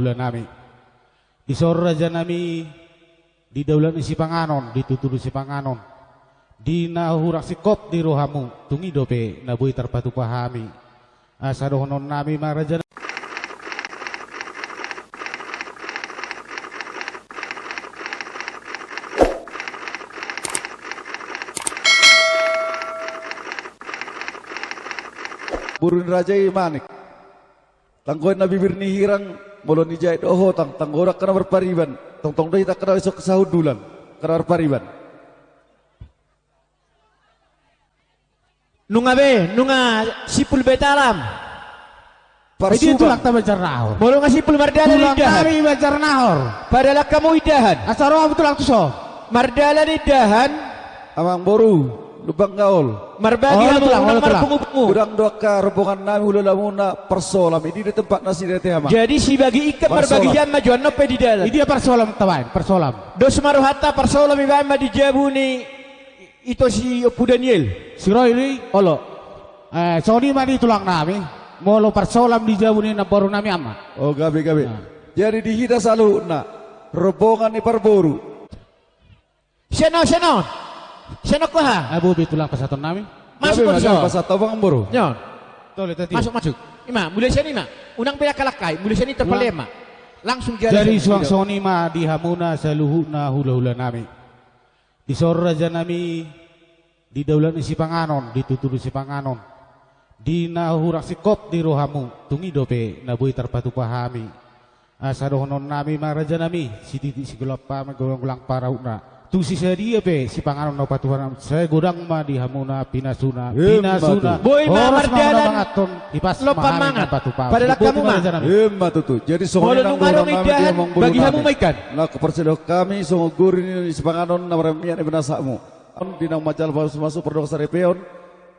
hula nami. Isor raja nami di daulat isi panganon, ditutur isi panganon. Di nahurak sikop di rohamu, tungi dope nabui terpatu pahami. Asadohonon nami maraja. Burun raja manik. Tanggoy na bibir ni hirang molon ni jahit oho tanggorak kena berpariban. Tong doi tak kena esok kesahud dulan kena berpariban. Nunga sipul betalam. Itu tulak ta bacar nahor. Molo nga sipul mardala ni Tulak dahan. kami bacar nahor. Padahal kamu idahan. Asaro ang tulak tuso. Mardala ni dahan. Amang boru lubang gaul. Marbagi Oh, hamu tulang, unang tulang. marpungu-pungu. Udang doka rombongan nami hula lamuna persolam ini di tempat nasi dari tema. Jadi si bagi ikat marbagi jam majuan nope di dalam. Ini dia persolam tawain, persolam. Dos maruhata persolam ibama di jabuni itu si Opu Daniel. Si Roy ini, olo. Sony mah di tulang nami. Molo persolam di jabuni na baru nami amat. Oh gabe. Jadi di hida salu na rombongan ni perboru. Seno ko ha. Abu bi tulang pasaton nami. Masuk Gabe ko magang pasat tabang boru. Nyon. Tole tadi. Masuk. Ima, mulai sini ma. Unang pinakalakay, mulai sini terpalema. Langsung jalan. Dari suang Sony mah di hamuna saluhuna hula-hula nami. Di sor raja nami di daulat isi panganon, ditutur isi panganon. Di nahurak sikop di rohamu, tungi dope nabui terpatu pahami. Asadohonon nami maraja nami, si titik si gelap pa gulang parauna. Tu si dia pe si panganon no patuhan saya godang ma di hamuna pinasuna. Boy ma mardalan ipas lopa mangat. patu Padahal kamu mah. Emma tutu. Jadi songon nang Marong nami idahan dia mong boru bagi kamu nami. maikan. Nah kepercayaan kami songo guri ni sepanganon na maramian ibnasamu. Di nang majal masuk perdok sarepeon.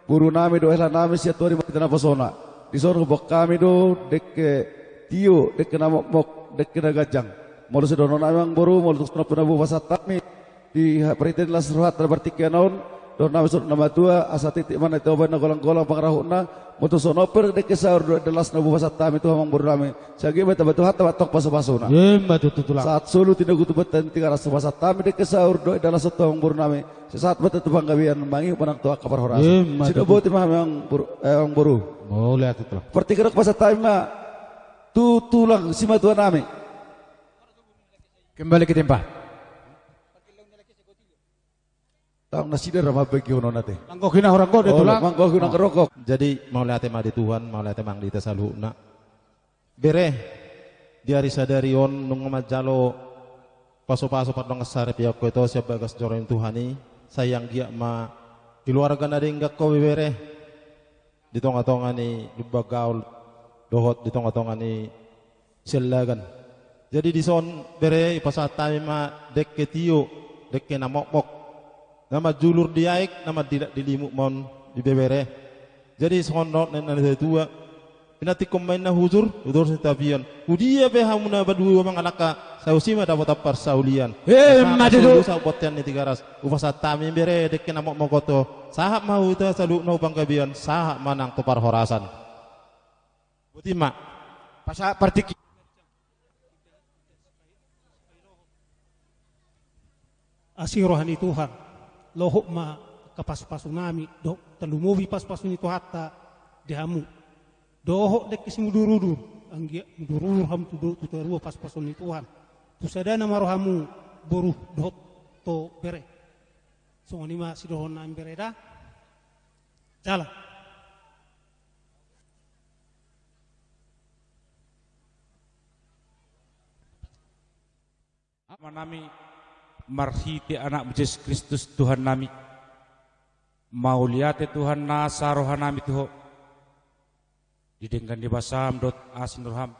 Buru nami do ehla nami sia tuari mati na pasona. Di sono bok kami do dek tio dek na mok dek na gajang. Molo sedono nami ang boru molo tus puna bu pasat kami. Di periten las ruhat terbertikian naon don nami sun nama tua asa titik mana itu obat na golang-golang pangrahuna mutu sono per dek saur do delas na bu pasat kami tu hamang boru nami. Sagi beta batu hatta batok paso-pasona. Emma tutu tulang. Saat solo tidak gutu betan tiga rasa pasat kami dek saur do delas tu hamang boru nami. Sesaat betul tu panggabian mangi panang tua kabar horas. Sudah buat mah memang boru. Oh lihat itu. Pertikerok pasat kami mah tu tulang si matua nami. Kembali ke tempat. Tang nasi dah ramah bagi ono nate. Langkok hina orang kau dia tulang. Mangkok hina kerokok. Jadi mau lihat tema di Tuhan, mau lihat emang di tasaluna. Bere diari sadarion nung majalo paso-paso patong ngasare piak ko ito siya bagas jorin Tuhani sayang dia ma keluarga na rin ko bere di tonga-tonga ni lubagaw dohot di tonga-tonga ni silagan. Jadi di son bere ipasatami ma dekke tiyo dekke na mokmok nama julur diaik nama tidak dilimuk mon di bebere. Jadi son not na tua pinati kumain na huzur sa tabian. Udia be hamuna badu mga anaka sa usima dapat apar saulian. Madu sa botian ni tigaras. Ufasat tami bere dekke na mokmokoto. Sahap mau ta salu no panggabian sahap manang topar horasan. Butima Pasa partik asirohan Tuhan lohok ma kapas-pasu nami do talumuwi pas-pasu itu hatta dihamu dohok dek kisimudurudur anggia mudurur ham tu terua pas-pasu ni Tuhan pusadana marohamu boru dohok to bere songoni ma sidohon nami bere dah jalan Nami marhiti anak Yesus Kristus Tuhan nami mauliate Tuhan nasa rohan nami tuho didengkan di basam dot asin roham